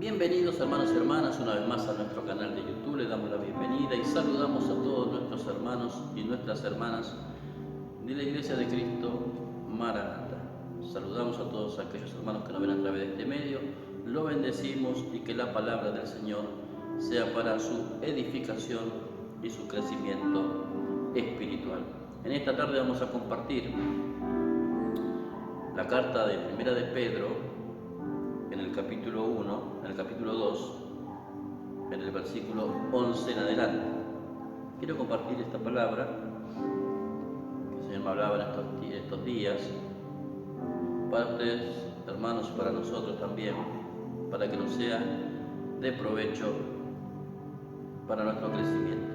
Bienvenidos hermanos y hermanas una vez más a nuestro canal de YouTube. Les damos la bienvenida y saludamos a todos nuestros hermanos y nuestras hermanas de la Iglesia de Cristo Maranata. Saludamos a todos aquellos hermanos que nos ven a través de este medio. Lo bendecimos y que la palabra del Señor sea para su edificación y su crecimiento espiritual. En esta tarde vamos a compartir la carta de Primera de Pedro en el capítulo 1, en el capítulo 2, en el versículo 11 en adelante. Quiero compartir esta palabra que el Señor me hablaba en estos días para ustedes, hermanos, y para nosotros también, para que nos sea de provecho para nuestro crecimiento.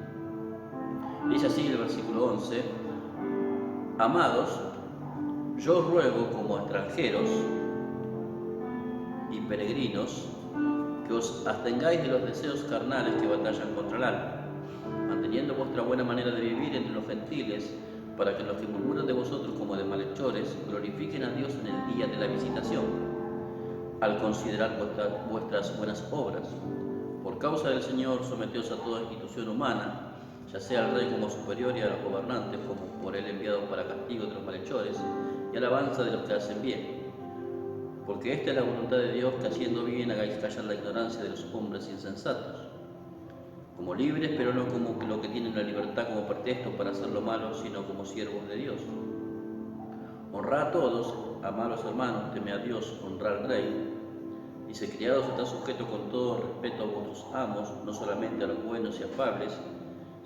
Dice así el versículo 11: Amados, yo os ruego como extranjeros y peregrinos que os abstengáis de los deseos carnales que batallan contra el alma, manteniendo vuestra buena manera de vivir entre los gentiles, para que los que murmuran de vosotros como de malhechores glorifiquen a Dios en el día de la visitación, al considerar vuestras buenas obras. Por causa del Señor, someteos a toda institución humana, ya sea al rey como superior y a los gobernantes como por él enviado para castigo de los malhechores y alabanza de los que hacen bien. Porque esta es la voluntad de Dios, que haciendo bien hagáis callar la ignorancia de los hombres insensatos, como libres, pero no como lo que tienen la libertad como pretexto para hacer lo malo, sino como siervos de Dios. Honrad a todos, amad a los hermanos, temed a Dios, honrad al rey. Dice: criados, estad sujetos con todo respeto a vuestros amos, no solamente a los buenos y afables,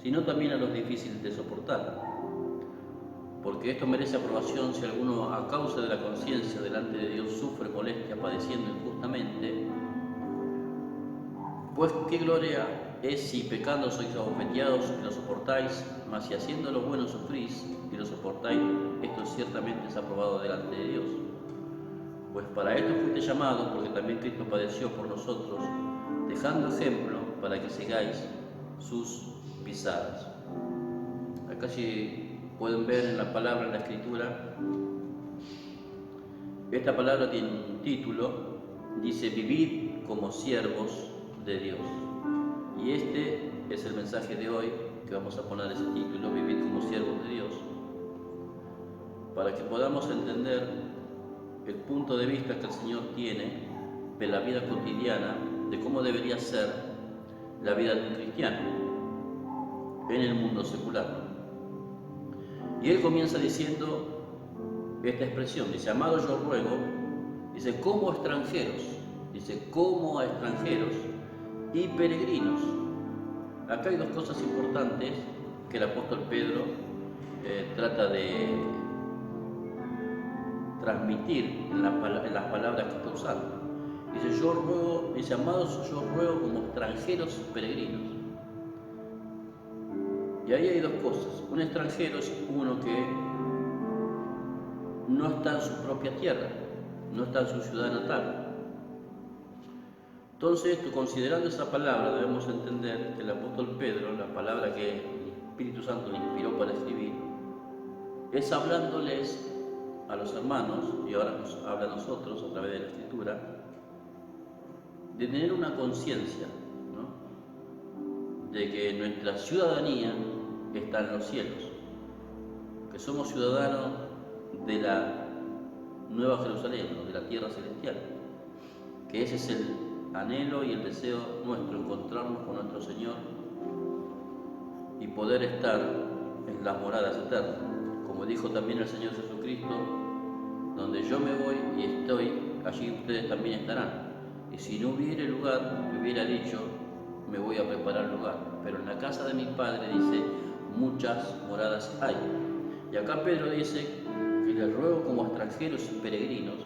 sino también a los difíciles de soportar. Porque esto merece aprobación si alguno, a causa de la conciencia delante de Dios, sufre molestia padeciendo injustamente. Pues qué gloria es si pecando sois abofeteados y lo soportáis, mas si haciendo lo bueno sufrís y lo soportáis, esto ciertamente es aprobado delante de Dios. Pues para esto fuiste llamados, porque también Cristo padeció por nosotros, dejando ejemplo para que sigáis sus pisadas. Acá sí pueden ver en la palabra, en la escritura, esta palabra tiene un título, dice: vivid como siervos de Dios. Y este es el mensaje de hoy, que vamos a poner ese título, vivid como siervos de Dios, para que podamos entender el punto de vista que el Señor tiene de la vida cotidiana, de cómo debería ser la vida de un cristiano en el mundo secular. Y él comienza diciendo esta expresión, dice: amado, yo ruego, dice, como extranjeros, dice, como a extranjeros y peregrinos. Acá hay dos cosas importantes que el apóstol Pedro trata de transmitir en las palabras que está usando. Dice: yo ruego, dice, amados, yo ruego como extranjeros y peregrinos. Y ahí hay dos cosas. Un extranjero es uno que no está en su propia tierra, no está en su ciudad natal. Entonces, considerando esa palabra, debemos entender que el apóstol Pedro, la palabra que el Espíritu Santo le inspiró para escribir, es hablándoles a los hermanos, y ahora nos habla a nosotros a través de la Escritura, de tener una conciencia, ¿no?, de que nuestra ciudadanía está en los cielos, que somos ciudadanos de la Nueva Jerusalén, de la tierra celestial, que ese es el anhelo y el deseo nuestro, encontrarnos con nuestro Señor y poder estar en las moradas eternas. Como dijo también el Señor Jesucristo: donde yo me voy y estoy, allí ustedes también estarán. Y si no hubiera lugar, me hubiera dicho: me voy a preparar lugar. Pero en la casa de mi Padre, dice, muchas moradas hay. Y acá Pedro dice que les ruego como extranjeros y peregrinos.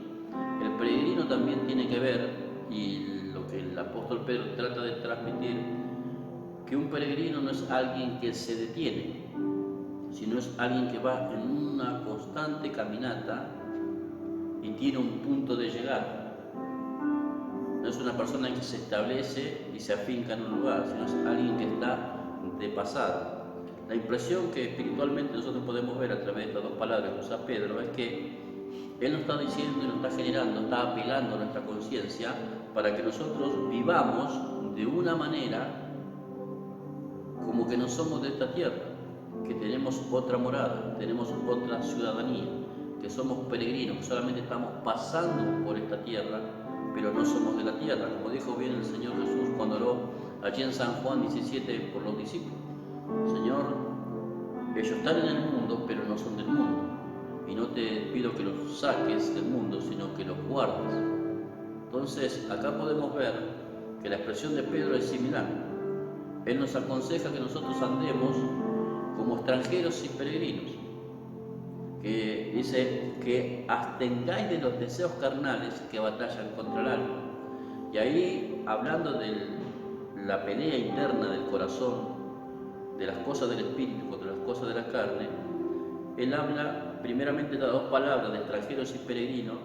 El peregrino también tiene que ver, y lo que el apóstol Pedro trata de transmitir, que un peregrino no es alguien que se detiene, sino es alguien que va en una constante caminata y tiene un punto de llegada. No es una persona que se establece y se afinca en un lugar, sino es alguien que está de pasada. La impresión que espiritualmente nosotros podemos ver a través de estas dos palabras que usa Pedro es que él nos está diciendo y nos está generando, está apelando a nuestra conciencia para que nosotros vivamos de una manera como que no somos de esta tierra, que tenemos otra morada, tenemos otra ciudadanía, que somos peregrinos, que solamente estamos pasando por esta tierra, pero no somos de la tierra, como dijo bien el Señor Jesús cuando habló allí en San Juan 17 por los discípulos. Señor, ellos están en el mundo, pero no son del mundo, y no te pido que los saques del mundo, sino que los guardes. Entonces, acá podemos ver que la expresión de Pedro es similar. Él nos aconseja que nosotros andemos como extranjeros y peregrinos, que dice que abstengáis de los deseos carnales que batallan contra el alma. Y ahí, hablando de la pelea interna del corazón, de las cosas del espíritu contra las cosas de la carne, él habla primeramente de las dos palabras de extranjeros y peregrinos,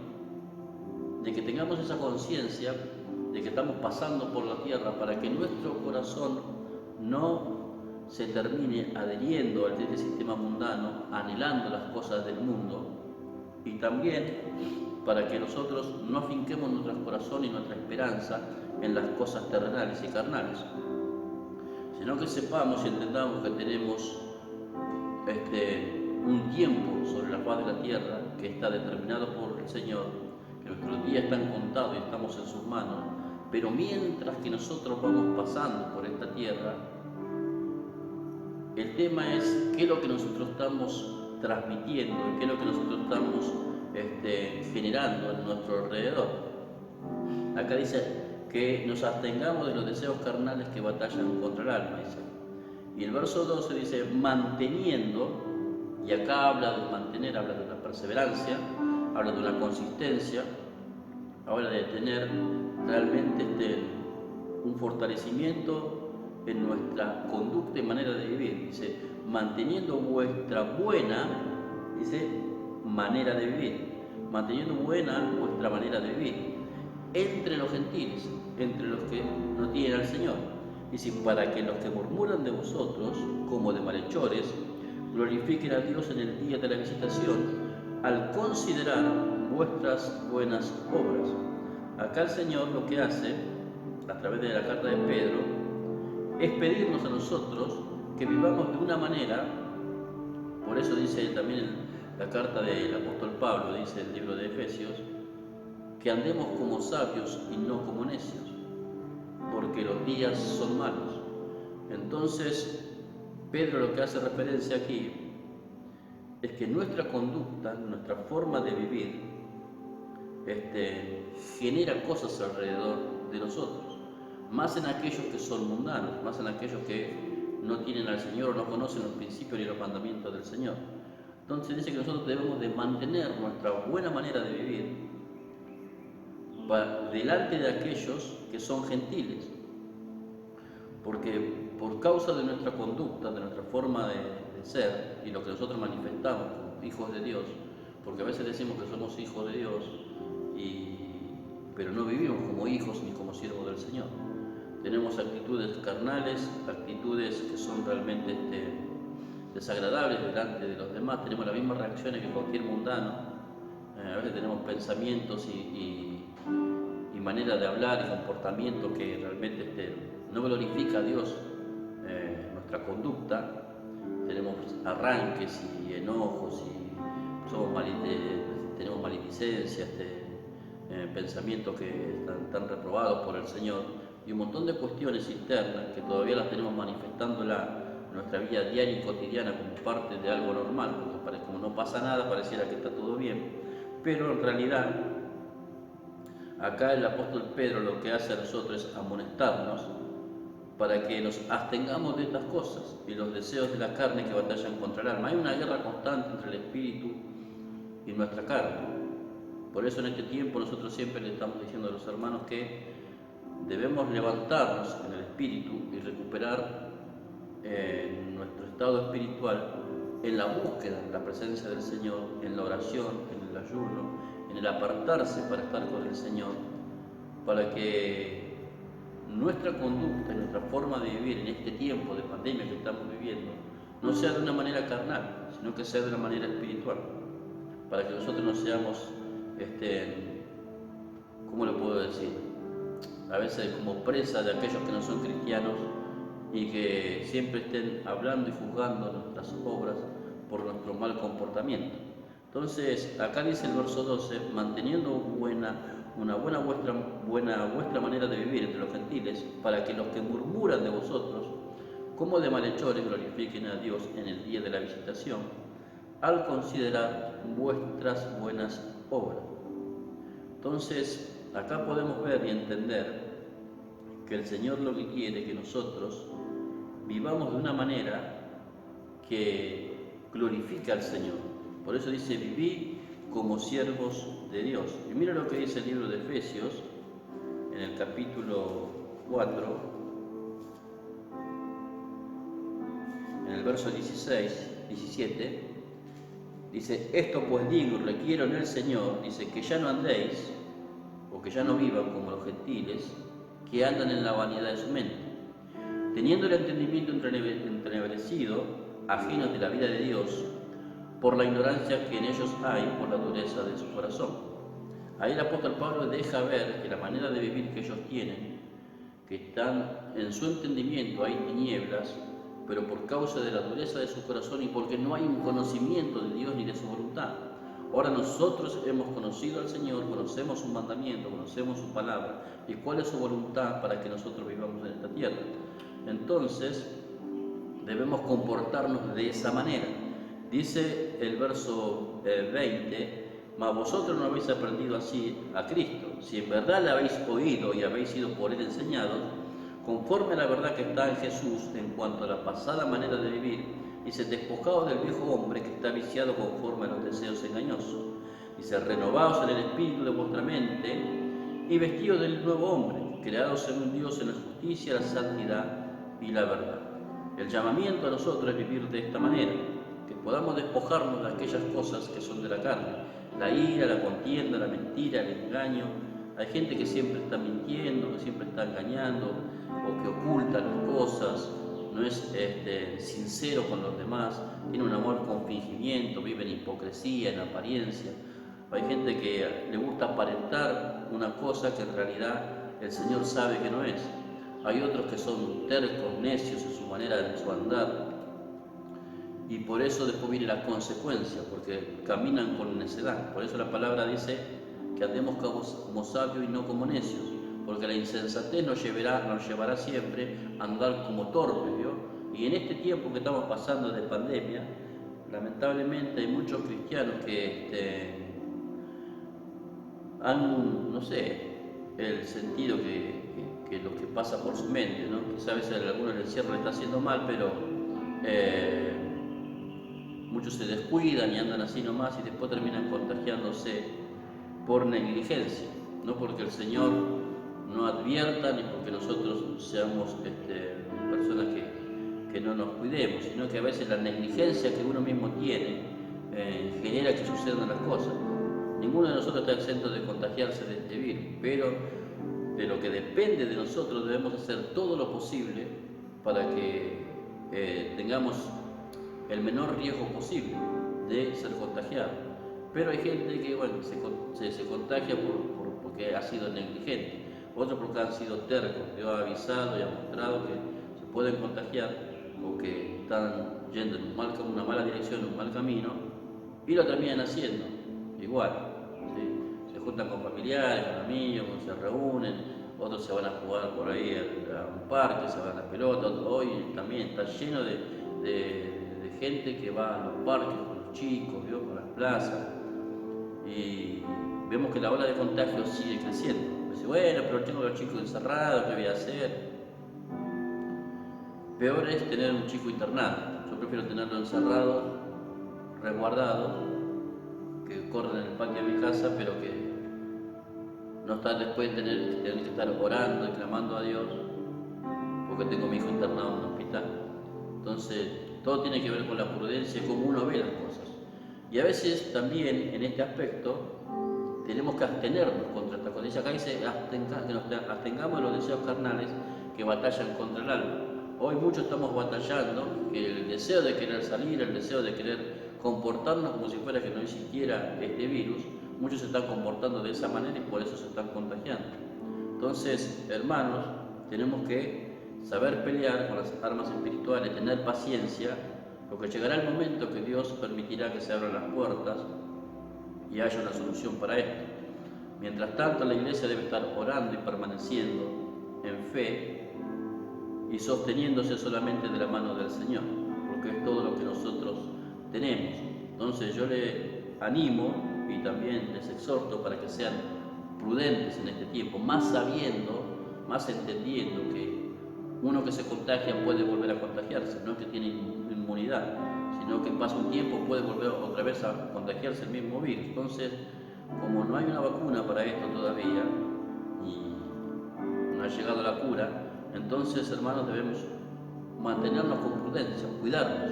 de que tengamos esa conciencia de que estamos pasando por la tierra para que nuestro corazón no se termine adheriendo a este sistema mundano, anhelando las cosas del mundo, y también para que nosotros no afinquemos nuestro corazón y nuestra esperanza en las cosas terrenales y carnales, sino que sepamos y entendamos que tenemos un tiempo sobre la faz de la tierra que está determinado por el Señor, que nuestros días están contados y estamos en sus manos, pero mientras que nosotros vamos pasando por esta tierra, el tema es qué es lo que nosotros estamos transmitiendo, qué es lo que nosotros estamos generando en nuestro alrededor. Acá dice que nos abstengamos de los deseos carnales que batallan contra el alma, dice. Y el verso 12 dice, manteniendo, y acá habla de mantener, habla de una perseverancia, habla de una consistencia, habla de tener realmente un fortalecimiento en nuestra conducta y manera de vivir. Dice, manteniendo vuestra buena, dice, manera de vivir, manteniendo buena vuestra manera de vivir entre los gentiles, entre los que no tienen al Señor. Dice, para que los que murmuran de vosotros, como de malhechores, glorifiquen a Dios en el día de la visitación, al considerar vuestras buenas obras. Acá el Señor lo que hace, a través de la carta de Pedro, es pedirnos a nosotros que vivamos de una manera. Por eso dice también la carta del apóstol Pablo, dice el libro de Efesios, que andemos como sabios y no como necios, porque los días son malos. Entonces, Pedro lo que hace referencia aquí es que nuestra conducta, nuestra forma de vivir, genera cosas alrededor de nosotros, más en aquellos que son mundanos, más en aquellos que no tienen al Señor o no conocen los principios ni los mandamientos del Señor. Entonces dice que nosotros debemos de mantener nuestra buena manera de vivir delante de aquellos que son gentiles, porque por causa de nuestra conducta, de nuestra forma de ser y lo que nosotros manifestamos como hijos de Dios, porque a veces decimos que somos hijos de Dios, pero no vivimos como hijos ni como siervos del Señor. Tenemos actitudes carnales, actitudes que son realmente desagradables delante de los demás, tenemos las mismas reacciones que cualquier mundano, a veces tenemos pensamientos y manera de hablar y comportamiento que realmente no glorifica a Dios, nuestra conducta. Tenemos arranques y enojos y tenemos maledicencias, pensamientos que están reprobados por el Señor y un montón de cuestiones internas que todavía las tenemos manifestándola en nuestra vida diaria y cotidiana como parte de algo normal, porque como no pasa nada, pareciera que está todo bien, pero en realidad acá el apóstol Pedro lo que hace a nosotros es amonestarnos para que nos abstengamos de estas cosas y los deseos de la carne que batallan contra el alma. Hay una guerra constante entre el espíritu y nuestra carne. Por eso en este tiempo nosotros siempre le estamos diciendo a los hermanos que debemos levantarnos en el espíritu y recuperar nuestro estado espiritual en la búsqueda de la presencia del Señor, en la oración, en el ayuno, en el apartarse para estar con el Señor, para que nuestra conducta y nuestra forma de vivir en este tiempo de pandemia que estamos viviendo no sea de una manera carnal, sino que sea de una manera espiritual, para que nosotros no seamos, ¿cómo lo puedo decir? a veces como presa de aquellos que no son cristianos y que siempre estén hablando y juzgando nuestras obras por nuestro mal comportamiento. Entonces, acá dice el verso 12, manteniendo una buena vuestra manera de vivir entre los gentiles, para que los que murmuran de vosotros, como de malhechores, glorifiquen a Dios en el día de la visitación, al considerar vuestras buenas obras. Entonces, acá podemos ver y entender que el Señor lo que quiere es que nosotros vivamos de una manera que glorifica al Señor. Por eso dice, viví como siervos de Dios. Y mira lo que dice el libro de Efesios, en el capítulo 4, en el verso 17, dice, esto pues digo y requiero en el Señor, dice, que ya no andéis, o que ya no vivan como los gentiles, que andan en la vanidad de su mente, teniendo el entendimiento entenebrecido, ajenos de la vida de Dios, por la ignorancia que en ellos hay, por la dureza de su corazón. Ahí el apóstol Pablo deja ver que la manera de vivir que ellos tienen, que están en su entendimiento, hay tinieblas, pero por causa de la dureza de su corazón y porque no hay un conocimiento de Dios ni de su voluntad. Ahora nosotros hemos conocido al Señor, conocemos su mandamiento, conocemos su palabra y cuál es su voluntad para que nosotros vivamos en esta tierra. Entonces, debemos comportarnos de esa manera. Dice el verso 20, mas vosotros no habéis aprendido así a Cristo, si en verdad le habéis oído y habéis sido por él enseñados, conforme a la verdad que está en Jesús en cuanto a la pasada manera de vivir, dice, despojaos del viejo hombre que está viciado conforme a los deseos engañosos. Dice, renovaos en el espíritu de vuestra mente y vestidos del nuevo hombre, creados en un Dios en la justicia, la santidad y la verdad. El llamamiento a nosotros es vivir de esta manera, que podamos despojarnos de aquellas cosas que son de la carne, la ira, la contienda, la mentira, el engaño. Hay gente que siempre está mintiendo, que siempre está engañando, o que oculta las cosas, no es sincero con los demás, tiene un amor con fingimiento, vive en hipocresía, en apariencia. Hay gente que le gusta aparentar una cosa que en realidad el Señor sabe que no es. Hay otros que son tercos, necios en su manera, en su andar, y por eso después viene la consecuencia, porque caminan con necedad. Por eso la palabra dice que andemos como sabios y no como necios, porque la insensatez nos llevará siempre a andar como torpes, ¿vio? Y en este tiempo que estamos pasando de pandemia, lamentablemente hay muchos cristianos que han, no sé, el sentido que lo que pasa por su mente, ¿no? Quizás a veces a algunos el encierro le está haciendo mal, pero muchos se descuidan y andan así nomás y después terminan contagiándose por negligencia, no porque el Señor no advierta ni porque nosotros seamos personas que no nos cuidemos, sino que a veces la negligencia que uno mismo tiene genera que sucedan las cosas. Ninguno de nosotros está exento de contagiarse de este virus, pero de lo que depende de nosotros debemos hacer todo lo posible para que tengamos el menor riesgo posible de ser contagiado. Pero hay gente que bueno, se contagia porque ha sido negligente, otros porque han sido tercos. Dios ha avisado y ha mostrado que se pueden contagiar o que están yendo en una mala dirección, un mal camino, y lo terminan haciendo igual. ¿Sí? Se juntan con familiares, con amigos, se reúnen, otros se van a jugar por ahí a un parque, se van a la pelota. Hoy también está lleno de gente que va a los parques con los chicos, ¿vio? Con las plazas, y vemos que la ola de contagio sigue creciendo. Dice, bueno, pero tengo a los chicos encerrados, ¿qué voy a hacer? Peor es tener un chico internado. Yo prefiero tenerlo encerrado, resguardado, que corren en el patio de mi casa, pero que no está después tener que estar orando y clamando a Dios porque tengo a mi hijo internado en un hospital. Entonces, todo tiene que ver con la prudencia y cómo uno ve las cosas. Y a veces también en este aspecto tenemos que abstenernos contra esta cosa. Dice acá dice que nos abstengamos de los deseos carnales que batallan contra el alma. Hoy muchos estamos batallando, que el deseo de querer salir, el deseo de querer comportarnos como si fuera que no existiera este virus, muchos se están comportando de esa manera y por eso se están contagiando. Entonces, hermanos, tenemos que saber pelear con las armas espirituales, tener paciencia, porque llegará el momento que Dios permitirá que se abran las puertas y haya una solución para esto. Mientras tanto, la iglesia debe estar orando y permaneciendo en fe y sosteniéndose solamente de la mano del Señor, porque es todo lo que nosotros tenemos. Entonces yo le animo y también les exhorto para que sean prudentes en este tiempo, más sabiendo, más entendiendo que uno que se contagia puede volver a contagiarse, no es que tiene inmunidad, sino que pasa un tiempo puede volver otra vez a contagiarse el mismo virus. Entonces, como no hay una vacuna para esto todavía y no ha llegado la cura, entonces, hermanos, debemos mantenernos con prudencia, cuidarnos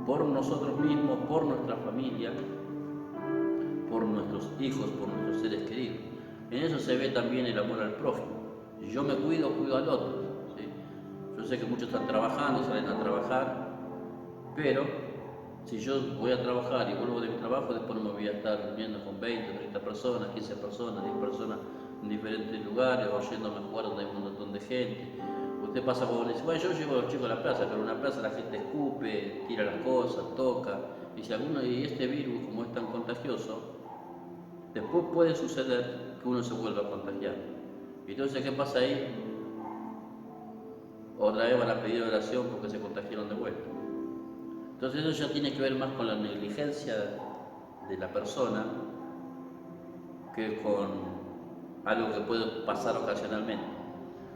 por nosotros mismos, por nuestra familia, por nuestros hijos, por nuestros seres queridos. En eso se ve también el amor al prójimo. Si yo me cuido, cuido al otro. ¿Sí? Yo sé que muchos están trabajando, salen a trabajar, pero si yo voy a trabajar y vuelvo de mi trabajo, después no me voy a estar viendo con 20, 30 personas, 15 personas, 10 personas en diferentes lugares, o yéndome a jugar donde hay un montón de gente. Usted pasa por y dice, bueno, yo llevo a los chicos a la plaza, pero en una plaza la gente escupe, tira las cosas, toca, y este virus, como es tan contagioso, después puede suceder que uno se vuelva a contagiar. Y entonces, ¿qué pasa ahí? Otra vez van a pedir oración porque se contagiaron de vuelta. Entonces eso ya tiene que ver más con la negligencia de la persona que con algo que puede pasar ocasionalmente.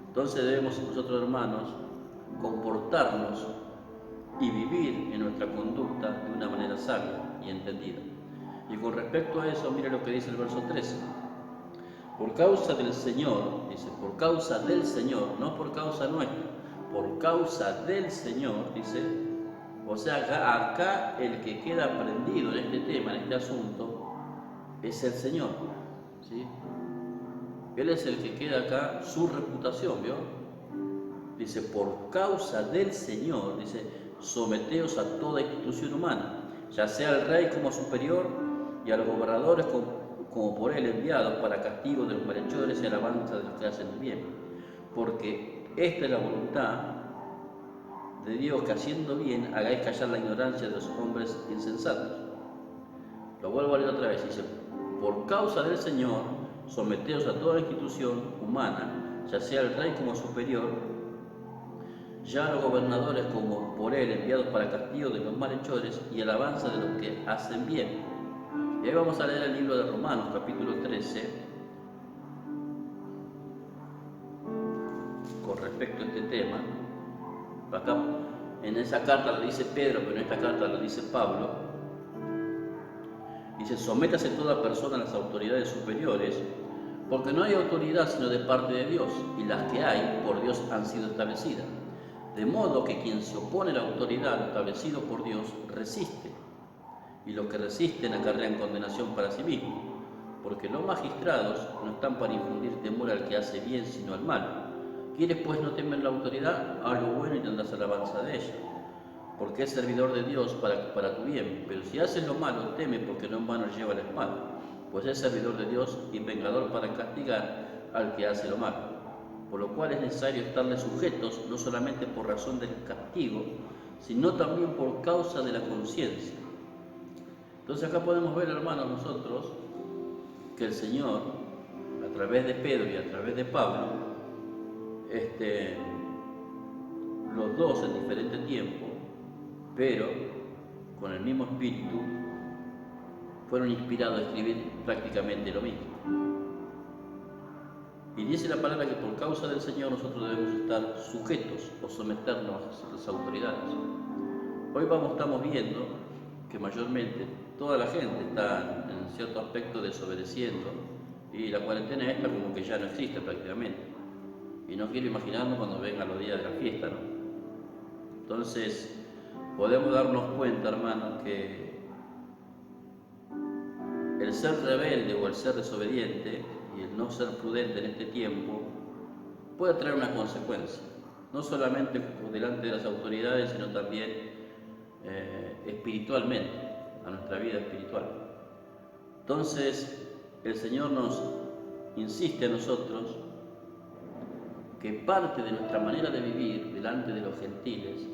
Entonces debemos nosotros, hermanos, comportarnos y vivir en nuestra conducta de una manera sabia y entendida. Y con respecto a eso, mire lo que dice el verso 13. Por causa del Señor, dice, por causa del Señor, no por causa nuestra, por causa del Señor, dice, o sea, acá el que queda prendido en este tema, en este asunto, es el Señor, ¿sí? Él es el que queda acá, su reputación, ¿vio? Dice, por causa del Señor, dice, someteos a toda institución humana, ya sea al rey como superior y a los gobernadores como por él enviados para castigo de los malhechores y alabanza de los que hacen el bien. Porque esta es la voluntad de Dios, que haciendo bien hagáis callar la ignorancia de los hombres insensatos. Lo vuelvo a leer otra vez, dice, por causa del Señor, someteos a toda institución humana, ya sea el rey como superior, ya a los gobernadores como por él enviados para castigo de los malhechores y alabanza de los que hacen bien. Y ahí vamos a leer el libro de Romanos, capítulo 13, con respecto a este tema. Acá en esa carta lo dice Pedro, pero en esta carta lo dice Pablo. Dice, sométase toda persona a las autoridades superiores, porque no hay autoridad sino de parte de Dios, y las que hay por Dios han sido establecidas. De modo que quien se opone a la autoridad establecido por Dios resiste, y los que resisten acarrean condenación para sí mismos, porque los magistrados no están para infundir temor al que hace bien, sino al mal. ¿Quieres pues no temer la autoridad? Haz lo bueno y tendrás alabanza de ella, porque es servidor de Dios para tu bien. Pero si haces lo malo, teme, porque no en vano lleva la espada, pues es servidor de Dios y vengador para castigar al que hace lo malo. Por lo cual es necesario estarle sujetos, no solamente por razón del castigo, sino también por causa de la conciencia. Entonces acá podemos ver, hermanos, nosotros, que el Señor, a través de Pedro y a través de Pablo, los dos en diferente tiempo, pero con el mismo espíritu, fueron inspirados a escribir prácticamente lo mismo. Y dice la palabra que por causa del Señor nosotros debemos estar sujetos o someternos a las autoridades. Hoy estamos viendo que mayormente toda la gente está en cierto aspecto desobedeciendo, y la cuarentena esta como que ya no existe prácticamente. Y no quiero imaginarnos cuando vengan los días de la fiesta, ¿no? Entonces, podemos darnos cuenta, hermanos, que el ser rebelde o el ser desobediente y el no ser prudente en este tiempo puede traer una consecuencia, no solamente delante de las autoridades, sino también espiritualmente, a nuestra vida espiritual. Entonces, el Señor nos insiste a nosotros que parte de nuestra manera de vivir delante de los gentiles,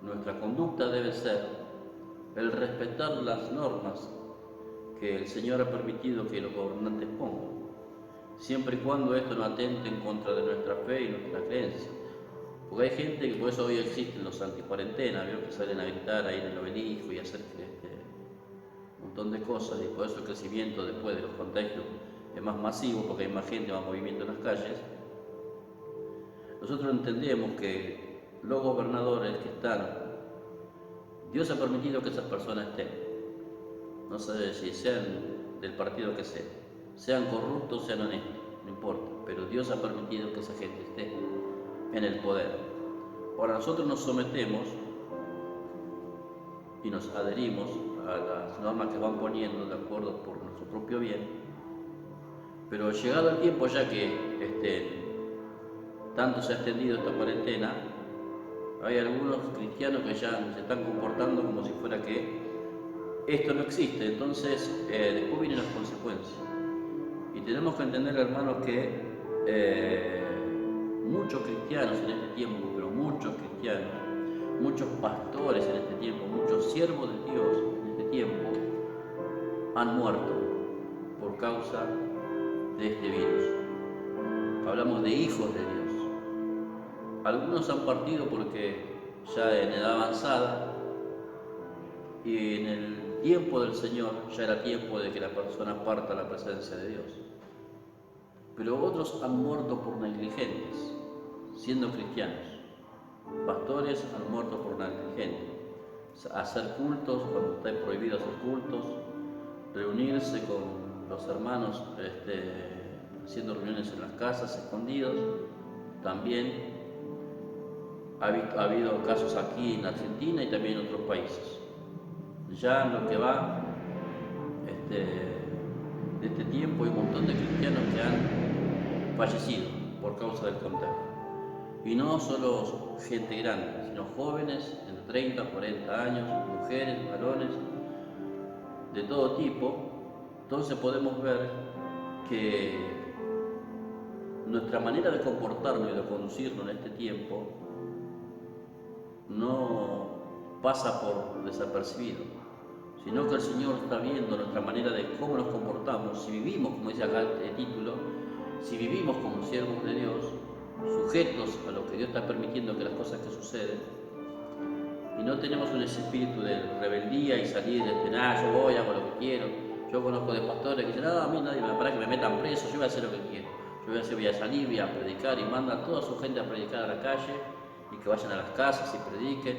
nuestra conducta debe ser el respetar las normas que el Señor ha permitido que los gobernantes pongan, siempre y cuando esto no atente en contra de nuestra fe y nuestra creencia. Porque hay gente que, por eso hoy existen los anticuarentena, ¿vio? Que salen a gritar ahí en el obelisco y hacer un montón de cosas, y por eso el crecimiento después de los contagios es más masivo, porque hay más gente, más movimiento en las calles. Nosotros entendemos que los gobernadores que están, Dios ha permitido que esas personas estén, no sé si sean del partido que sea, sean corruptos, sean honestos, no importa, pero Dios ha permitido que esa gente esté en el poder. Ahora nosotros nos sometemos y nos adherimos a las normas que van poniendo de acuerdo por nuestro propio bien, pero llegado el tiempo ya que tanto se ha extendido esta cuarentena, hay algunos cristianos que ya se están comportando como si fuera que esto no existe, entonces después vienen las consecuencias. Y tenemos que entender, hermanos, que muchos cristianos en este tiempo, pero muchos cristianos, muchos pastores en este tiempo, muchos siervos de Dios en este tiempo, han muerto por causa de este virus. Hablamos de hijos de Dios. Algunos han partido porque ya en edad avanzada, y en el tiempo del Señor ya era tiempo de que la persona parta a la presencia de Dios. Pero otros han muerto por negligentes, siendo cristianos. Pastores han muerto por negligentes. Hacer cultos cuando está prohibido hacer cultos, reunirse con los hermanos haciendo reuniones en las casas, escondidos. También ha habido casos aquí en Argentina y también en otros países. Ya en lo que va de este tiempo hay un montón de cristianos que han fallecido por causa del contagio. Y no solo gente grande, sino jóvenes entre 30 y 40 años, mujeres, varones, de todo tipo. Entonces podemos ver que nuestra manera de comportarnos y de conducirnos en este tiempo no pasa por desapercibido, sino que el Señor está viendo nuestra manera de cómo nos comportamos, si vivimos, como dice acá el título, si vivimos como siervos de Dios, sujetos a lo que Dios está permitiendo que las cosas que suceden, y no tenemos un espíritu de rebeldía y salir yo voy, hago lo que quiero. Yo conozco de pastores que dicen, no, a mí nadie me para que me metan preso, yo voy a hacer lo que quiero. Voy a salir, voy a predicar, y manda a toda su gente a predicar a la calle, y que vayan a las casas y prediquen.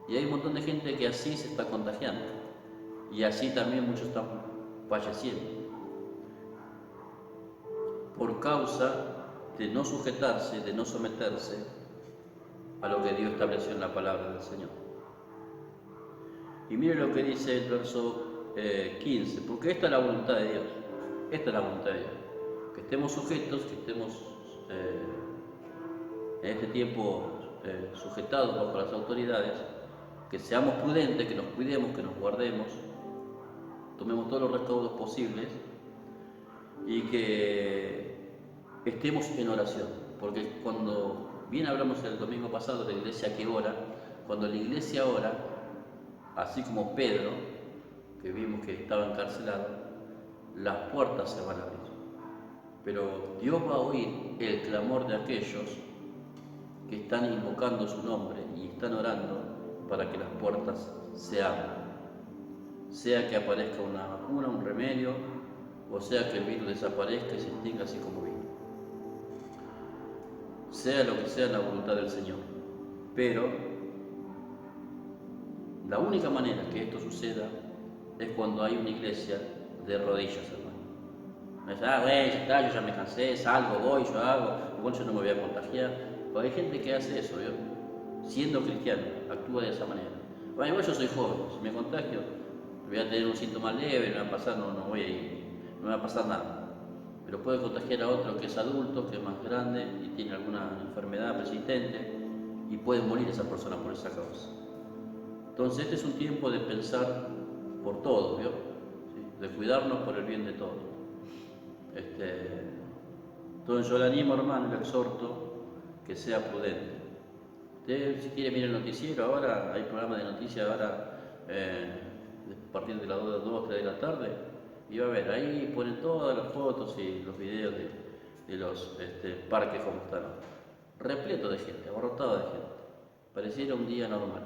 Y hay un montón de gente que así se está contagiando, y así también muchos están falleciendo, por causa de no sujetarse, de no someterse a lo que Dios estableció en la palabra del Señor. Y mire lo que dice el verso 15, porque esta es la voluntad de Dios, esta es la voluntad de Dios, que estemos sujetos, que estemos en este tiempo sujetados bajo las autoridades, que seamos prudentes, que nos cuidemos, que nos guardemos, tomemos todos los recaudos posibles y que estemos en oración, porque cuando bien hablamos el domingo pasado de la iglesia que ora, cuando la iglesia ora, así como Pedro, que vimos que estaba encarcelado, las puertas se van a abrir. Pero Dios va a oír el clamor de aquellos que están invocando su nombre y están orando para que las puertas se abran. Sea que aparezca una vacuna, un remedio, o sea que el virus desaparezca y se extinga así como vino. Sea lo que sea la voluntad del Señor. Pero la única manera que esto suceda es cuando hay una iglesia de rodillas, hermano. Me dice, güey, ya está, yo ya me cansé, salgo, voy, yo hago, igual yo no me voy a contagiar. Pero hay gente que hace eso, ¿vio? Siendo cristiano, actúa de esa manera. Bueno, igual yo soy joven, si me contagio, voy a tener un síntoma leve, no me va a pasar, no me va a pasar nada. Pero puede contagiar a otro que es adulto, que es más grande y tiene alguna enfermedad persistente, y puede morir esa persona por esa causa. Entonces este es un tiempo de pensar por todos, ¿vio? ¿Sí? De cuidarnos por el bien de todos. Entonces yo le animo, hermano, y le exhorto que sea prudente. Usted, si quiere, mire el noticiero, ahora hay programas de noticias, ahora a partir de las 2, 3 de la tarde, y va a ver, ahí ponen todas las fotos y los videos de los parques como están, repleto de gente, abarrotado de gente, pareciera un día normal.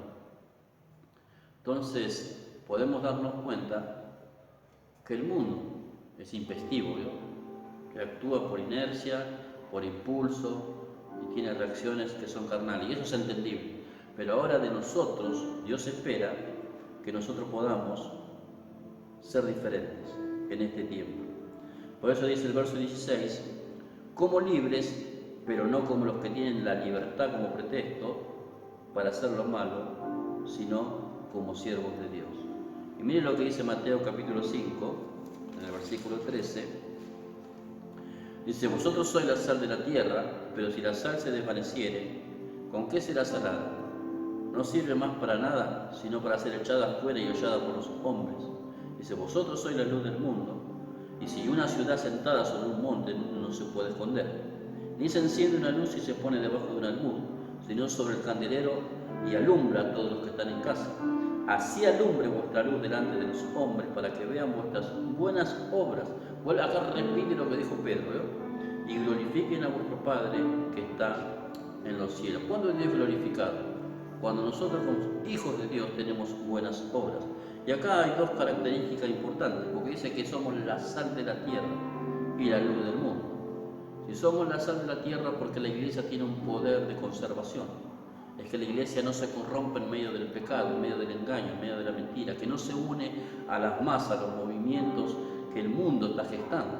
Entonces podemos darnos cuenta que el mundo es intempestivo, ¿no? Que actúa por inercia, por impulso y tiene reacciones que son carnales, y eso es entendible. Pero ahora de nosotros, Dios espera que nosotros podamos ser diferentes en este tiempo. Por eso dice el verso 16, como libres, pero no como los que tienen la libertad como pretexto para hacer lo malo, sino como siervos de Dios. Y miren lo que dice Mateo capítulo 5, en el versículo 13. Dice, vosotros sois la sal de la tierra, pero si la sal se desvaneciere, ¿con qué será salada? No sirve más para nada, sino para ser echada fuera y hollada por los hombres. Dice, vosotros sois la luz del mundo, y si una ciudad sentada sobre un monte no se puede esconder, ni se enciende una luz y se pone debajo de un almud, sino sobre el candelero y alumbra a todos los que están en casa. Así alumbre vuestra luz delante de los hombres, para que vean vuestras buenas obras. Acá repite lo que dijo Pedro, y glorifiquen a vuestro Padre que está en los cielos. ¿Cuándo es Dios glorificado? Cuando nosotros como hijos de Dios tenemos buenas obras. Y acá hay dos características importantes, porque dice que somos la sal de la tierra y la luz del mundo. Si somos la sal de la tierra, porque la iglesia tiene un poder de conservación. Es que la iglesia no se corrompe en medio del pecado, en medio del engaño, en medio de la mentira, que no se une a las masas, a los movimientos que el mundo está gestando,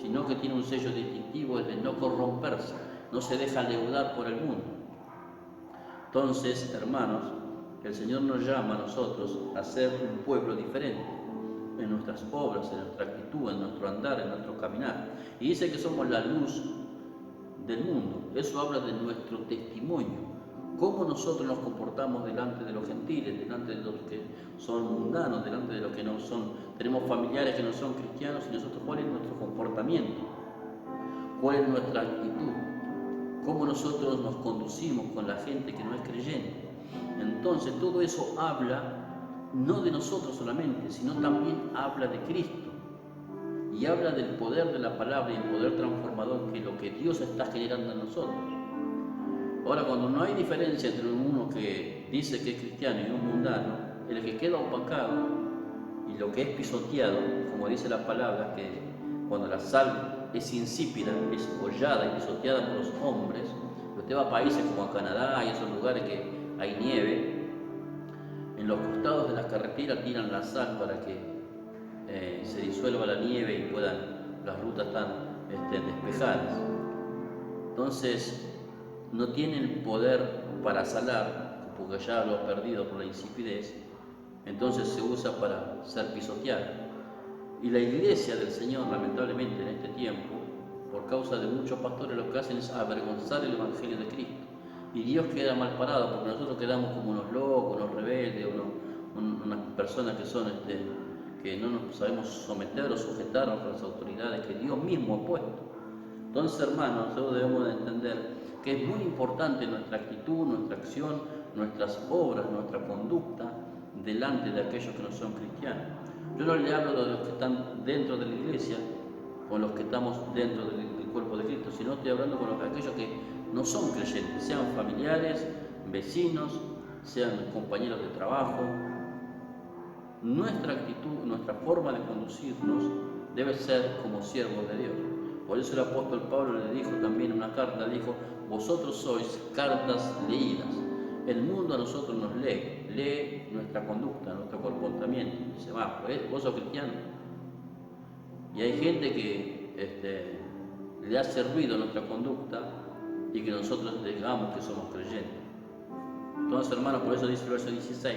sino que tiene un sello distintivo de no corromperse, no se deja leudar por el mundo. Entonces, hermanos, el Señor nos llama a nosotros a ser un pueblo diferente en nuestras obras, en nuestra actitud, en nuestro andar, en nuestro caminar. Y dice que somos la luz del mundo. Eso habla de nuestro testimonio. Cómo nosotros nos comportamos delante de los gentiles, delante de los que son mundanos, delante de los que no son, tenemos familiares que no son cristianos, y nosotros, ¿cuál es nuestro comportamiento? ¿Cuál es nuestra actitud? ¿Cómo nosotros nos conducimos con la gente que no es creyente? Entonces todo eso habla no de nosotros solamente, sino también habla de Cristo. Y habla del poder de la palabra y el poder transformador que lo que Dios está generando en nosotros. Ahora, cuando no hay diferencia entre uno que dice que es cristiano y un mundano, el que queda opacado y lo que es pisoteado, como dice la palabra, que cuando la sal es insípida, es hollada y pisoteada por los hombres, usted va a países como a Canadá y esos lugares que hay nieve, en los costados de las carreteras tiran la sal para que se disuelva la nieve y las rutas están despejadas. Entonces, no tienen poder para salar, porque ya lo ha perdido por la insipidez, entonces se usa para ser pisoteado. Y la iglesia del Señor, lamentablemente en este tiempo, por causa de muchos pastores, lo que hacen es avergonzar el Evangelio de Cristo. Y Dios queda mal parado, porque nosotros quedamos como unos locos, unos rebeldes, unas personas que son que no nos sabemos someter o sujetar a las autoridades que Dios mismo ha puesto. Entonces, hermanos, nosotros debemos de entender que es muy importante nuestra actitud, nuestra acción, nuestras obras, nuestra conducta delante de aquellos que no son cristianos. Yo no le hablo de los que están dentro de la iglesia, con los que estamos dentro del cuerpo de Cristo, sino estoy hablando con aquellos que no son creyentes, sean familiares, vecinos, sean compañeros de trabajo. Nuestra actitud, nuestra forma de conducirnos debe ser como siervos de Dios. Por eso el apóstol Pablo le dijo también en una carta, dijo, vosotros sois cartas leídas. El mundo a nosotros nos lee nuestra conducta, nuestro comportamiento. Dice, vos sos cristiano. Y hay gente que le hace ruido a nuestra conducta y que nosotros digamos que somos creyentes. Entonces, hermanos, por eso dice el verso 16,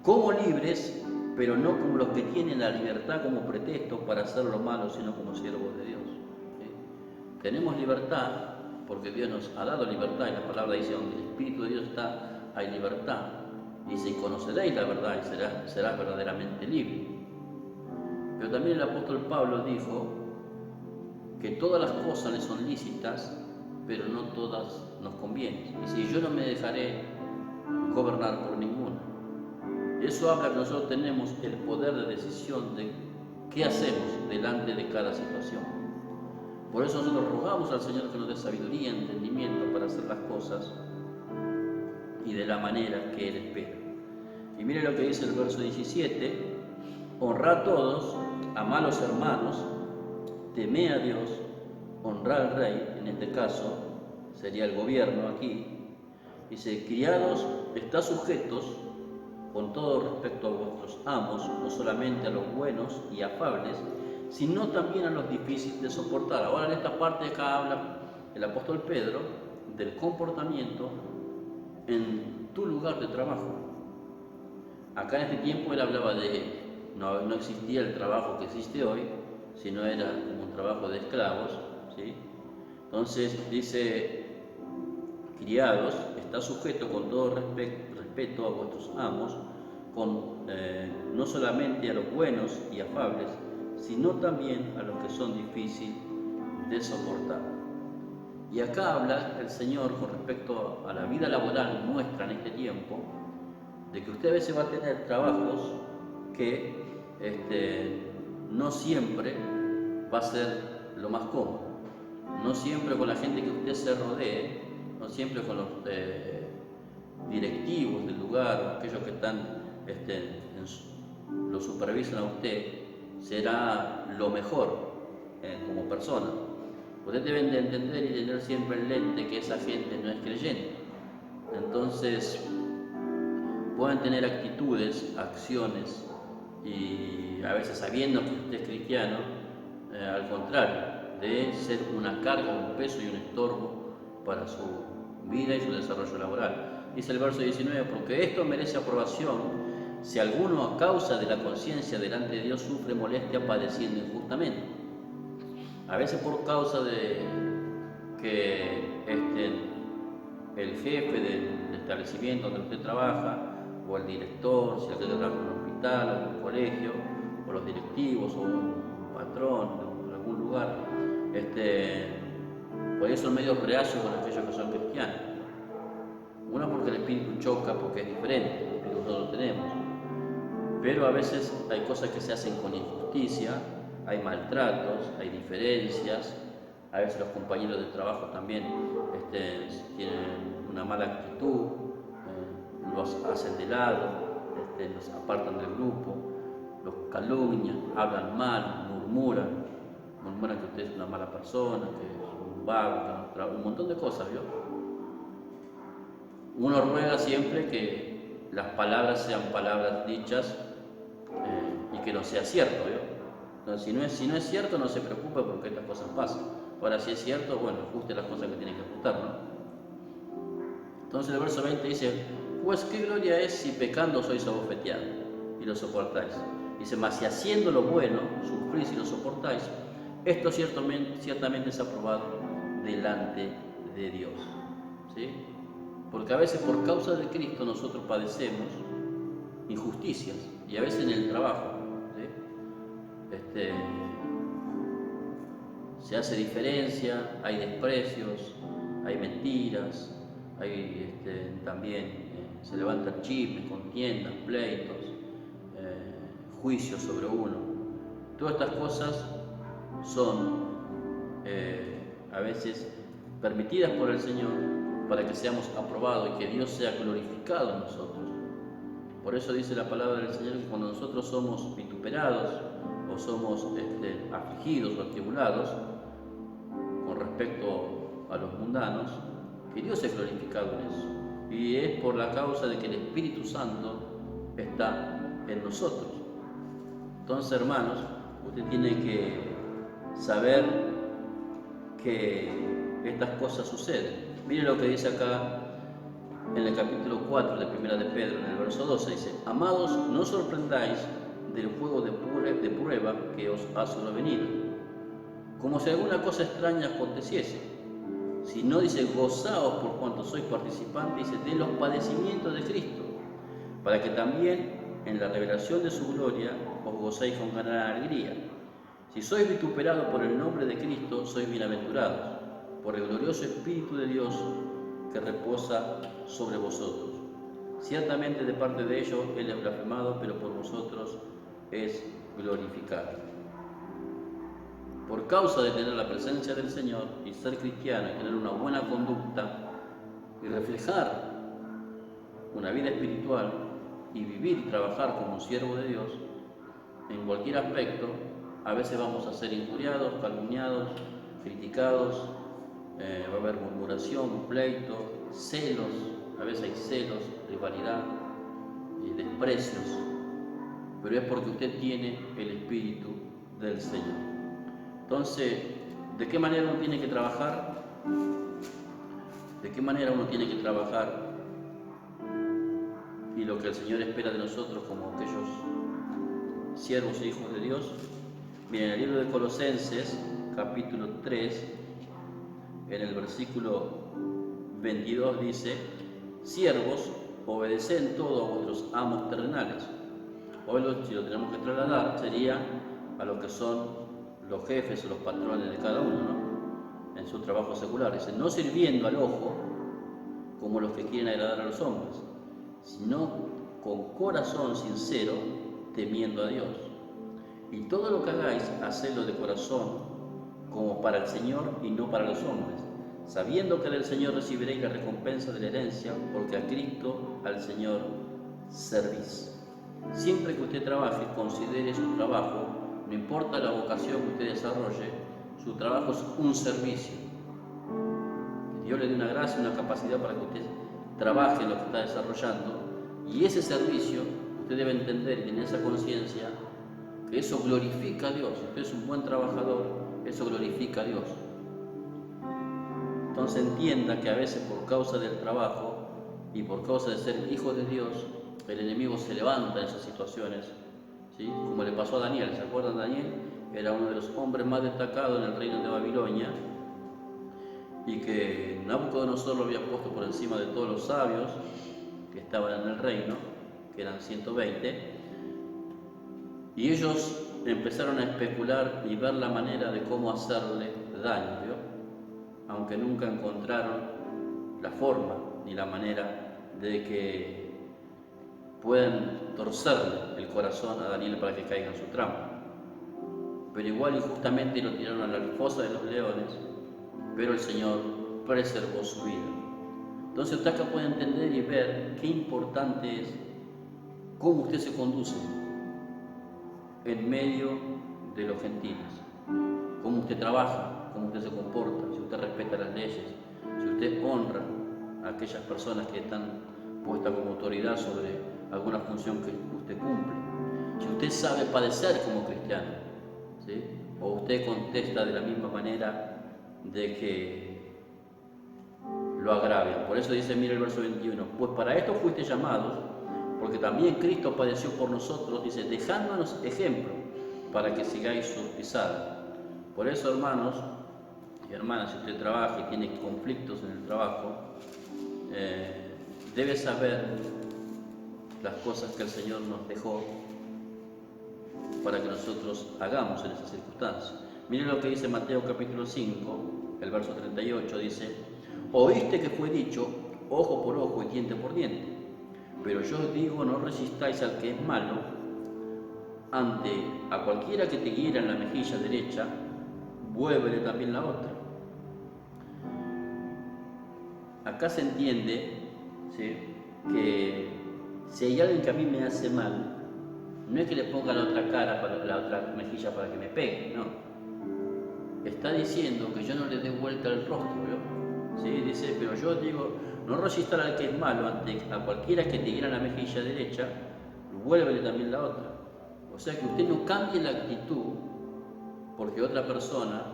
como libres, pero no como los que tienen la libertad como pretexto para hacer lo malo, sino como siervos de Dios. ¿Sí? Tenemos libertad porque Dios nos ha dado libertad, y la palabra dice, donde el Espíritu de Dios está, hay libertad. Dice, y conoceréis la verdad y serás verdaderamente libre. Pero también el apóstol Pablo dijo que todas las cosas le son lícitas, pero no todas nos convienen. Y si yo no me dejaré gobernar por ninguna. Eso habla que nosotros tenemos el poder de decisión de qué hacemos delante de cada situación. Por eso nosotros rogamos al Señor que nos dé sabiduría y entendimiento para hacer las cosas y de la manera que Él espera. Y mire lo que dice el verso 17: honrad a todos, amad a los hermanos, temed a Dios, honrad al rey, en este caso sería el gobierno aquí. Dice: criados, estad sujetos con todo respeto a vuestros amos, no solamente a los buenos y afables, sino también a los difíciles de soportar. Ahora en esta parte acá habla el apóstol Pedro del comportamiento en tu lugar de trabajo. Acá en este tiempo él hablaba de, no existía el trabajo que existe hoy, sino era como un trabajo de esclavos, ¿sí? Entonces dice: criados, está sujeto con todo respeto a vuestros amos, no solamente a los buenos y afables, sino también a los que son difíciles de soportar. Y acá habla el Señor con respecto a la vida laboral nuestra en este tiempo, de que usted a veces va a tener trabajos que no siempre va a ser lo más cómodo, no siempre con la gente que usted se rodee, no siempre con los directivos del lugar, aquellos que están lo supervisan a usted, será lo mejor como persona. Ustedes deben de entender y tener siempre en mente que esa gente no es creyente. Entonces, pueden tener actitudes, acciones, y a veces sabiendo que usted es cristiano, al contrario, de ser una carga, un peso y un estorbo para su vida y su desarrollo laboral. Dice el verso 19: porque esto merece aprobación si alguno a causa de la conciencia delante de Dios sufre molestia padeciendo injustamente. A veces por causa de que el jefe del establecimiento donde usted trabaja, o el director, si usted trabaja en un hospital o en un colegio, o los directivos, o un patrón de algún lugar, por eso son medio reacios con aquellos que son cristianos. Uno porque el espíritu choca, porque es diferente, el espíritu nosotros lo tenemos. Pero a veces hay cosas que se hacen con injusticia, hay maltratos, hay diferencias. A veces los compañeros de trabajo también tienen una mala actitud, los hacen de lado, los apartan del grupo, los calumnian, hablan mal, murmuran que usted es una mala persona, que es un vago, que un montón de cosas, ¿vio? Uno ruega siempre que las palabras sean palabras dichas y que no sea cierto, ¿vio? Entonces, si no es cierto, no se preocupe porque estas cosas pasan. Ahora, si es cierto, bueno, ajuste las cosas que tiene que ajustar, ¿no? Entonces el verso 20 dice: pues qué gloria es si pecando sois abofeteados y lo soportáis. Dice: mas si haciendo lo bueno sufrís y lo soportáis, esto ciertamente es aprobado delante de Dios. ¿Sí? Porque a veces por causa de Cristo nosotros padecemos injusticias, y a veces en el trabajo, ¿sí? Se hace diferencia, hay desprecios, hay mentiras, hay también se levantan chismes, contiendas, pleitos, juicios sobre uno. Todas estas cosas son a veces permitidas por el Señor para que seamos aprobados y que Dios sea glorificado en nosotros. Por eso dice la palabra del Señor que cuando nosotros somos vituperados o somos afligidos o atribulados con respecto a los mundanos, que Dios es glorificado en eso. Y es por la causa de que el Espíritu Santo está en nosotros. Entonces, hermanos, usted tiene que saber que estas cosas suceden. Mire lo que dice acá en el capítulo 4 de Primera de Pedro, en el verso 12, dice: amados, no os sorprendáis del fuego de prueba que os ha sobrevenido, como si alguna cosa extraña aconteciese, sino, dice, gozaos por cuanto sois participantes, dice, de los padecimientos de Cristo, para que también en la revelación de su gloria os gocéis con gran alegría. Si sois vituperados por el nombre de Cristo, sois bienaventurados, por el glorioso Espíritu de Dios que reposa sobre vosotros. Ciertamente de parte de ellos Él es blasfemado, pero por vosotros es glorificado. Por causa de tener la presencia del Señor y ser cristiano y tener una buena conducta y reflejar una vida espiritual y vivir y trabajar como un siervo de Dios, en cualquier aspecto, a veces vamos a ser injuriados, calumniados, criticados, va a haber murmuración, pleito, celos, a veces hay celos, rivalidad y desprecios, pero es porque usted tiene el Espíritu del Señor. Entonces, ¿de qué manera uno tiene que trabajar? ¿De qué manera uno tiene que trabajar? Y lo que el Señor espera de nosotros como aquellos siervos e hijos de Dios. Miren, en el libro de Colosenses, capítulo 3, en el versículo 22 dice: siervos, obedeced todo a vuestros amos terrenales. Hoy, si lo tenemos que trasladar, sería a lo que son los jefes o los patrones de cada uno, ¿no? En su trabajo secular. Dice, no sirviendo al ojo como los que quieren agradar a los hombres, sino con corazón sincero, temiendo a Dios. Y todo lo que hagáis, hacedlo de corazón, como para el Señor y no para los hombres, sabiendo que del Señor recibiréis la recompensa de la herencia, porque a Cristo, al Señor, servís. Siempre que usted trabaje, considere su trabajo, no importa la vocación que usted desarrolle, su trabajo es un servicio. Dios le dé una gracia, una capacidad para que usted trabaje en lo que está desarrollando, y ese servicio, usted debe entender y tener esa conciencia que eso glorifica a Dios. Si usted es un buen trabajador, eso glorifica a Dios. Entonces entienda que a veces por causa del trabajo y por causa de ser hijo de Dios, el enemigo se levanta en esas situaciones, ¿sí? Como le pasó a Daniel. ¿Se acuerdan? Daniel era uno de los hombres más destacados en el reino de Babilonia, y que Nabucodonosor lo había puesto por encima de todos los sabios que estaban en el reino, que eran 120, y ellos empezaron a especular y ver la manera de cómo hacerle daño, ¿vio? Aunque nunca encontraron la forma ni la manera de que puedan torcerle el corazón a Daniel para que caiga en su trampa. Pero igual injustamente lo tiraron a la fosa de los leones, pero el Señor preservó su vida. Entonces usted acá puede entender y ver qué importante es cómo usted se conduce en medio de los gentiles, cómo usted trabaja, cómo usted se comporta, si usted respeta las leyes, si usted honra a aquellas personas que están puestas como autoridad sobre alguna función que usted cumple, si usted sabe padecer como cristiano, ¿sí? O usted contesta de la misma manera de que lo agravian. Por eso dice, mira el verso 21, pues para esto fuiste llamados, porque también Cristo padeció por nosotros, dice, dejándonos ejemplo para que sigáis sus pisadas. Por eso, hermanos y hermanas, si usted trabaja y tiene conflictos en el trabajo, debe saber las cosas que el Señor nos dejó para que nosotros hagamos en esas circunstancias. Miren lo que dice Mateo capítulo 5, el verso 38, dice, oíste que fue dicho, ojo por ojo y diente por diente. Pero yo os digo, no resistáis al que es malo, ante a cualquiera que te hiera en la mejilla derecha, vuélvele también la otra. Acá se entiende, ¿sí?, que si hay alguien que a mí me hace mal, no es que le ponga la otra cara, la otra mejilla para que me pegue, no. Está diciendo que yo no le dé vuelta el rostro, ¿no? ¿Sí? Dice, pero yo digo, no resistar al que es malo, ante a cualquiera que te hiera la mejilla derecha, vuélvele también la otra. O sea que usted no cambie la actitud porque otra persona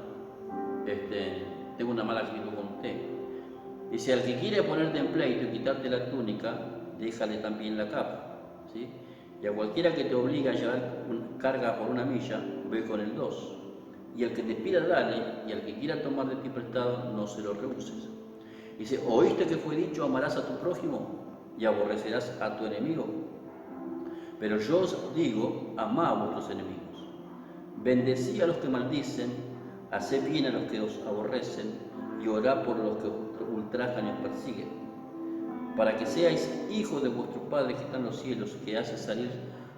tenga una mala actitud con usted. Dice, al que quiere ponerte en pleito y quitarte la túnica, déjale también la capa, ¿sí? Y a cualquiera que te obliga a llevar carga por 1 milla, ve con el 2. Y al que te pida, dale, y al que quiera tomar de ti prestado, no se lo rehuses. Dice, ¿oíste que fue dicho, amarás a tu prójimo y aborrecerás a tu enemigo? Pero yo os digo, amad a vuestros enemigos. Bendecí a los que maldicen, haced bien a los que os aborrecen, y orad por los que os ultrajan y os persiguen, para que seáis hijos de vuestro Padre que está en los cielos, que hace salir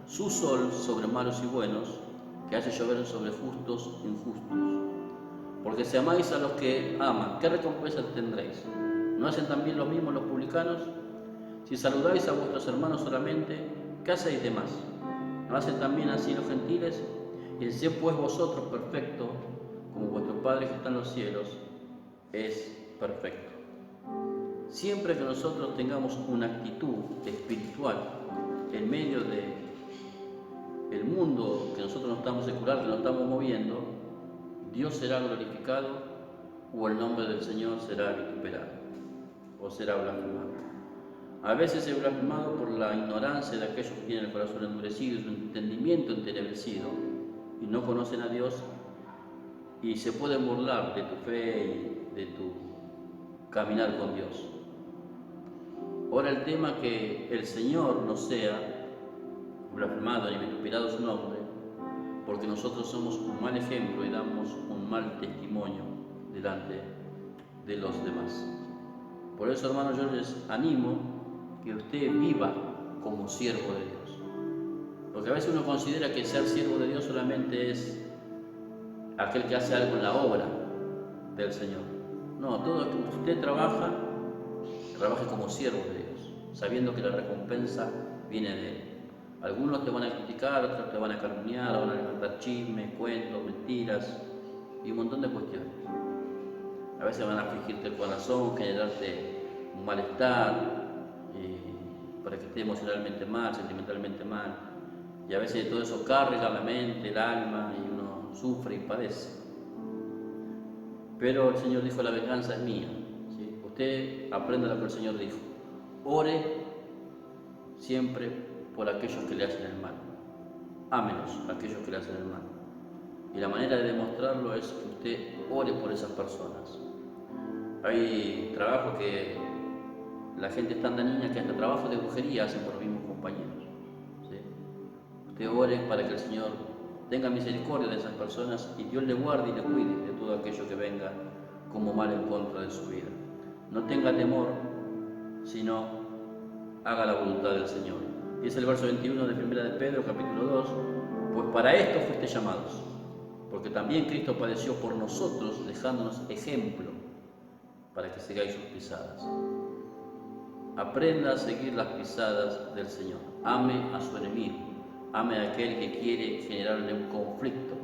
su sol sobre malos y buenos, que hace llover sobre justos e injustos. Porque si amáis a los que aman, ¿qué recompensa tendréis? ¿No hacen también lo mismo los publicanos? Si saludáis a vuestros hermanos solamente, ¿qué hacéis de más? ¿No hacen también así los gentiles? Y sed pues vosotros perfectos, como vuestro Padre que está en los cielos es perfecto. Siempre que nosotros tengamos una actitud espiritual en medio del mundo que nosotros no estamos secular, que no estamos moviendo, Dios será glorificado o el nombre del Señor será vituperado o será blasfemado. A veces es blasfemado por la ignorancia de aquellos que tienen el corazón endurecido y su entendimiento entenebrecido y no conocen a Dios, y se pueden burlar de tu fe y de tu caminar con Dios. Ahora el tema que el Señor no sea blasfemado ni vituperado su nombre, porque nosotros somos un mal ejemplo y damos un mal testimonio delante de los demás. Por eso, hermanos, yo les animo que usted viva como siervo de Dios. Porque a veces uno considera que ser siervo de Dios solamente es aquel que hace algo en la obra del Señor. No, todo lo que usted trabaje como siervo de Dios, sabiendo que la recompensa viene de Él. Algunos te van a criticar, otros te van a calumniar, van a levantar chismes, cuentos, mentiras y un montón de cuestiones. A veces van a afligirte el corazón, generarte un malestar, para que esté emocionalmente mal, sentimentalmente mal. Y a veces todo eso carga la mente, el alma, y uno sufre y padece. Pero el Señor dijo, la venganza es mía. ¿Sí? Usted aprenda lo que el Señor dijo. Ore siempre por aquellos que le hacen el mal. Ámenos a aquellos que le hacen el mal. Y la manera de demostrarlo es que usted ore por esas personas. Hay trabajos que la gente es tan dañina que hasta trabajo de brujería hacen por los mismos compañeros. ¿Sí? Usted ore para que el Señor tenga misericordia de esas personas y Dios le guarde y le cuide de todo aquello que venga como mal en contra de su vida. No tenga temor, sino haga la voluntad del Señor. Y es el verso 21 de 1 de Pedro, capítulo 2. Pues para esto fuiste llamados, porque también Cristo padeció por nosotros, dejándonos ejemplo para que sigáis sus pisadas. Aprenda a seguir las pisadas del Señor. Ame a su enemigo. Ame a aquel que quiere generarle un conflicto.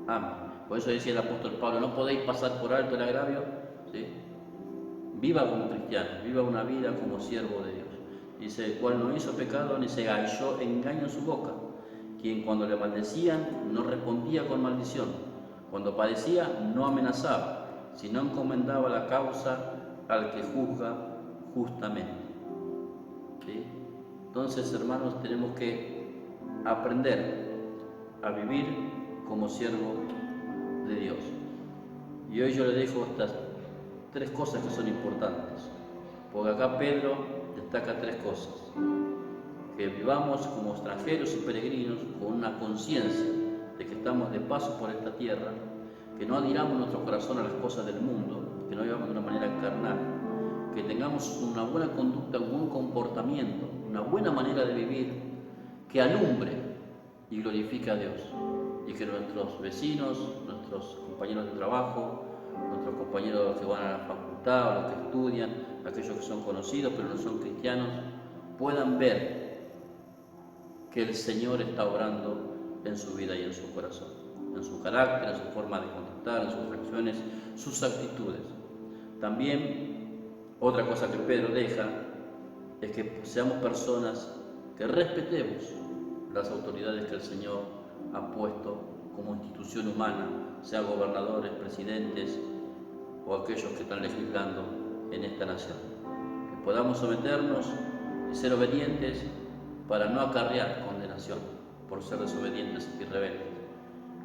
Ame. Por eso decía el apóstol Pablo, no podéis pasar por alto el agravio. ¿Sí? Viva como cristiano, viva una vida como siervo de Dios. Dice, el cual no hizo pecado ni se halló engaño en su boca, quien cuando le maldecían no respondía con maldición, cuando padecía no amenazaba, sino encomendaba la causa al que juzga justamente. ¿Sí? Entonces, hermanos, tenemos que aprender a vivir como siervo de Dios. Y hoy yo le dejo estas 3 cosas que son importantes, porque acá Pedro destaca 3 cosas: que vivamos como extranjeros y peregrinos con una conciencia de que estamos de paso por esta tierra, que no adhiramos nuestro corazón a las cosas del mundo, que no vivamos de una manera carnal, que tengamos una buena conducta, un buen comportamiento, una buena manera de vivir, que alumbre y glorifique a Dios, y que nuestros vecinos, nuestros compañeros de trabajo, nuestros compañeros que van a la facultad, o los que estudian, aquellos que son conocidos pero no son cristianos, puedan ver que el Señor está obrando en su vida y en su corazón, en su carácter, en su forma de contactar, en sus reacciones, sus actitudes. También otra cosa que Pedro deja es que seamos personas que respetemos las autoridades que el Señor ha puesto como institución humana, sean gobernadores, presidentes o aquellos que están legislando en esta nación. Que podamos someternos y ser obedientes para no acarrear condenación por ser desobedientes y rebeldes.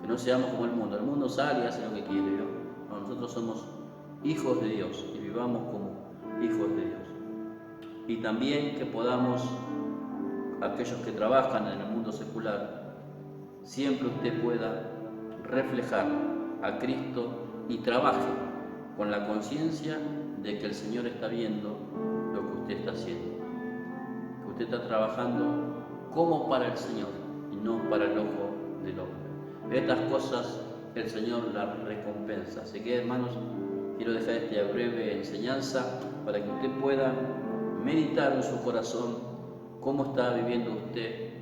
Que no seamos como el mundo sale y hace lo que quiere, ¿no? No, nosotros somos hijos de Dios y vivamos como hijos de Dios. Y también que podamos, aquellos que trabajan en el mundo secular, siempre usted pueda reflejar a Cristo y trabaje con la conciencia de que el Señor está viendo lo que usted está haciendo, que usted está trabajando como para el Señor y no para el ojo del hombre. Estas cosas el Señor las recompensa. Así que, hermanos, quiero dejar esta breve enseñanza para que usted pueda meditar en su corazón cómo está viviendo usted.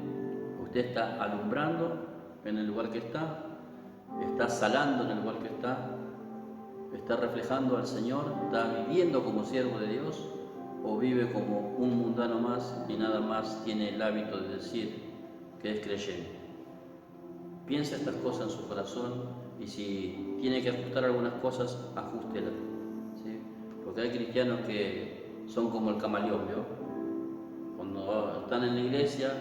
Usted está alumbrando en el lugar que está salando en el lugar que está reflejando al Señor, está viviendo como siervo de Dios, o vive como un mundano más y nada más tiene el hábito de decir que es creyente. Piensa estas cosas en su corazón y si tiene que ajustar algunas cosas, ajústelas, ¿sí? Porque hay cristianos que son como el camaleón, ¿vio? Cuando están en la iglesia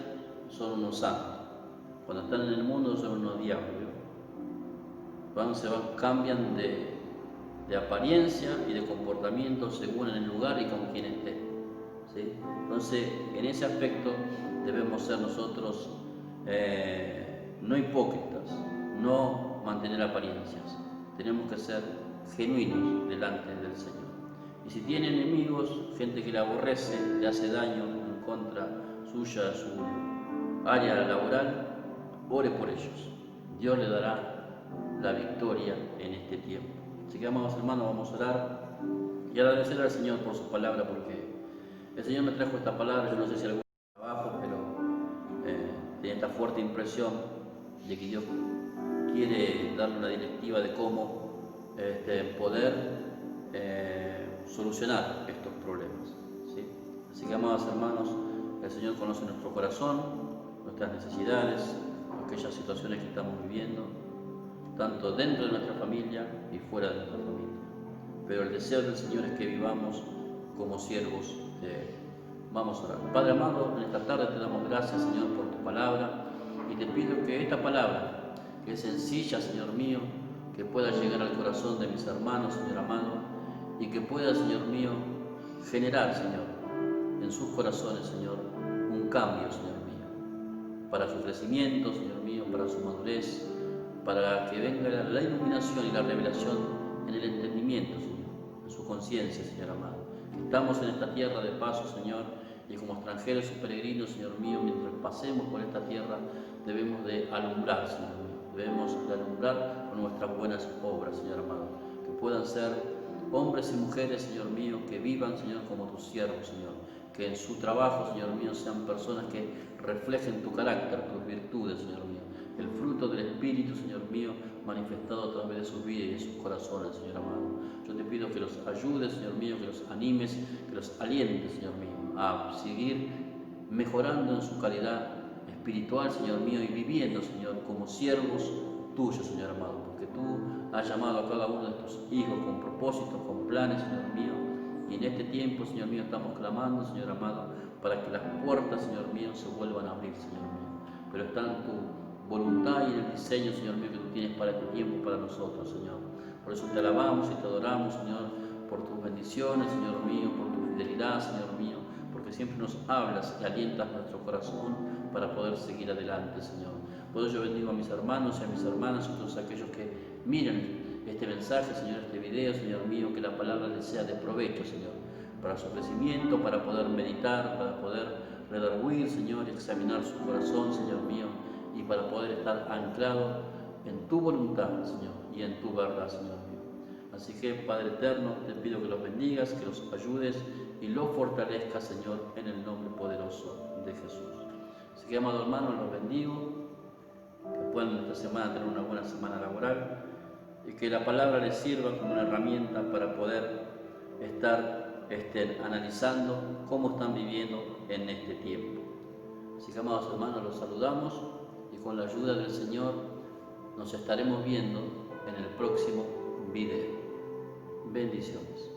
son unos santos, cuando están en el mundo son unos diablos, ¿vio? Cambian de apariencia y de comportamiento según en el lugar y con quien esté, ¿sí? Entonces, en ese aspecto debemos ser nosotros no hipócritas, no mantener apariencias. Tenemos que ser genuinos delante del Señor. Y si tiene enemigos, gente que le aborrece, le hace daño en contra suya, su área laboral, ore por ellos. Dios le dará la victoria en este tiempo. Así que, amados hermanos, vamos a orar y agradecer al Señor por su palabra, porque el Señor me trajo esta palabra. Yo no sé si algún trabajo, pero tenía esta fuerte impresión de que Dios quiere darle una directiva de cómo poder solucionar estos problemas, ¿sí? Así que, amados hermanos, el Señor conoce nuestro corazón, nuestras necesidades, aquellas situaciones que estamos viviendo, tanto dentro de nuestra familia y fuera de nuestra familia. Pero el deseo del Señor es que vivamos como siervos de Él. Vamos a orar. Padre amado, en esta tarde te damos gracias, Señor, por tu palabra, y te pido que esta palabra, que es sencilla, Señor mío, que pueda llegar al corazón de mis hermanos, Señor amado, y que pueda, Señor mío, generar, Señor, en sus corazones, Señor, un cambio, Señor mío, para su crecimiento, Señor mío, para su madurez, para que venga la iluminación y la revelación en el entendimiento, Señor, en su conciencia, Señor amado. Estamos en esta tierra de paso, Señor, y como extranjeros y peregrinos, Señor mío, mientras pasemos por esta tierra, debemos de alumbrar, Señor mío. Debemos de alumbrar con nuestras buenas obras, Señor amado, que puedan ser hombres y mujeres, Señor mío, que vivan, Señor, como tus siervos, Señor, que en su trabajo, Señor mío, sean personas que reflejen tu carácter, tus virtudes, Señor mío, el fruto del Espíritu, Señor mío, manifestado a través de sus vidas y de sus corazones, Señor amado. Yo te pido que los ayudes, Señor mío, que los animes, que los alientes, Señor mío, a seguir mejorando en su calidad espiritual, Señor mío, y viviendo, Señor, como siervos tuyos, Señor amado, porque tú has llamado a cada uno de tus hijos con propósitos, con planes, Señor mío, y en este tiempo, Señor mío, estamos clamando, Señor amado, para que las puertas, Señor mío, se vuelvan a abrir, Señor mío, pero está en tu voluntad y en el diseño, Señor mío, que tú tienes para este tiempo, para nosotros, Señor. Por eso te alabamos y te adoramos, Señor, por tus bendiciones, Señor mío, por tu fidelidad, Señor mío, porque siempre nos hablas y alientas nuestro corazón para poder seguir adelante, Señor. Por eso yo bendigo a mis hermanos y a mis hermanas y a todos aquellos que miren este mensaje, Señor, este video, Señor mío, que la palabra les sea de provecho, Señor, para su crecimiento, para poder meditar, para poder redarguir, Señor, y examinar su corazón, Señor mío, y para poder estar anclado en tu voluntad, Señor, y en tu verdad, Señor mío. Así que, Padre eterno, te pido que los bendigas, que los ayudes y los fortalezcas, Señor, en el nombre poderoso de Jesús. Así que, amado hermano, los bendigo, que puedan esta semana tener una buena semana laboral y que la palabra les sirva como una herramienta para poder estar analizando cómo están viviendo en este tiempo. Así que, amados hermanos, los saludamos y con la ayuda del Señor nos estaremos viendo en el próximo video. Bendiciones.